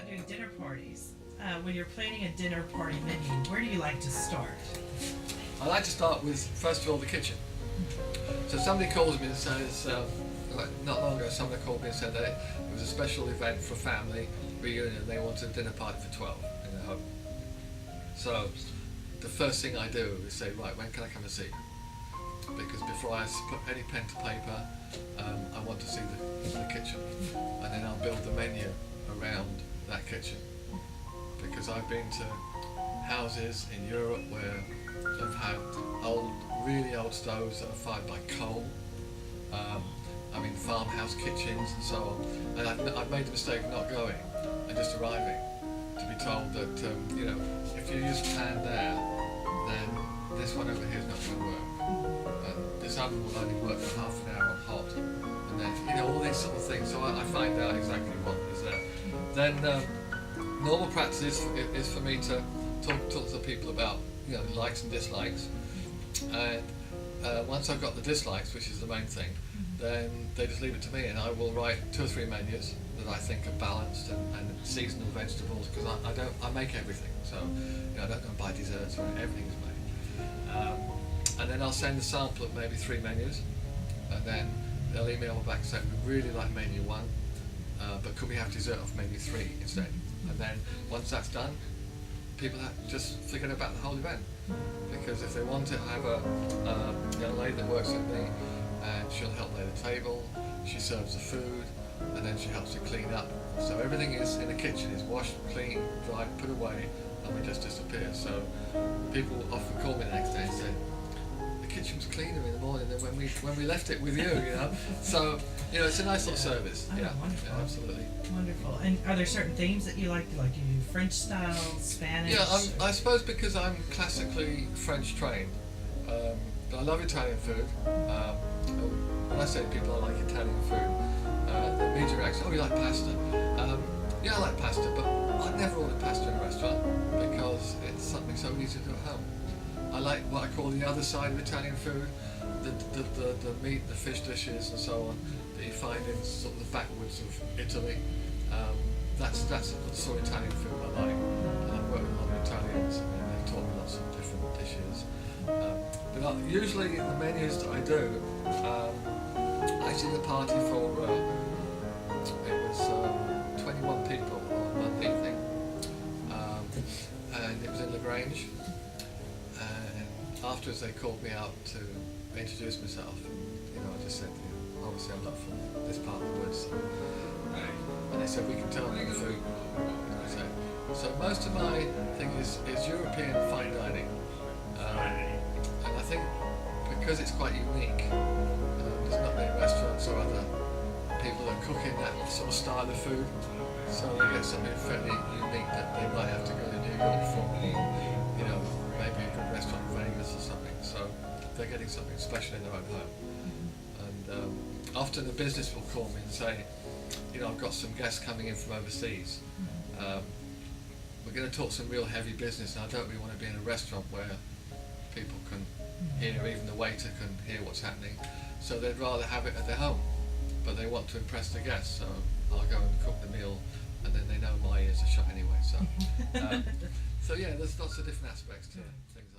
doing dinner parties, when you're planning a dinner party menu, where do you like to start? I like to start with, first of all, the kitchen. So somebody calls me and says, like not long ago, somebody called me and said that it was a special event for family reunion. They wanted a dinner party for 12 in their home. So the first thing I do is say, right, when can I come and see you? Because before I put any pen to paper, I want to see the kitchen, and then I'll build the menu around that kitchen. Because I've been to houses in Europe where they've had really old stoves that are fired by coal. I mean, farmhouse kitchens and so on. And I've made the mistake of not going and just arriving to be told that, you know, if you use a pan there, then this one over here is not going to work. And this oven will only work for half an hour on hot. And then, you know, all these sort of things. So I find out exactly what is there. Then normal practice is for me to talk to people about, you know, likes and dislikes. And once I've got the dislikes, which is the main thing, then they just leave it to me, and I will write 2 or 3 menus that I think are balanced and seasonal vegetables, because I make everything, so you know, I don't go and buy desserts or everything is made. And then I'll send a sample of maybe 3 menus, and then they'll email me back and say, we really like menu 1, but could we have dessert off menu 3 instead? And then once that's done, people just forget about the whole event, because if they want to have a young lady that works with me, and she'll help lay the table, she serves the food, and then she helps to clean up. So everything is in the kitchen is washed, clean, dried, put away, and we just disappear. So people often call me the next day and say, the kitchen was cleaner in the morning than when we left it with you, you know. So, you know, it's a nice little service. Oh, wonderful. Yeah, absolutely. Wonderful. And are there certain themes that you like? Like you do French style, Spanish? Yeah, I suppose because I'm classically French trained, but I love Italian food. When I say to people I like Italian food, the immediate reaction, oh, you like pasta? Yeah, I like pasta, but I'd never order pasta in a restaurant because it's something so easy to do at home. I like what I call the other side of Italian food, the meat, the fish dishes and so on that you find in sort of the backwoods of Italy. That's the sort of Italian food I like. And I've worked with a lot of Italians and they've taught me lots of different dishes. But usually in the menus that I do, I did a party for, it was 21 people on one evening, and it was in LaGrange, and afterwards they called me out to introduce myself, you know, I just said, you know, obviously I'm not from this part of the woods, and they said, we can tell them the food. So most of my thing is European fine dining, and I think because it's quite unique, there's not many restaurants or other people that cook in that sort of style of food, so they get something fairly unique that they might have to go to New York for, you know, maybe a good restaurant in Vegas or something, so they're getting something special in their own home. And often the business will call me and say, you know, I've got some guests coming in from overseas, we're going to talk some real heavy business, and I don't really want to be in a restaurant where people can hear, even the waiter can hear what's happening, so they'd rather have it at their home, but they want to impress the guests, so I'll go and cook the meal, and then they know my ears are shut anyway, so so yeah, there's lots of different aspects to things like that.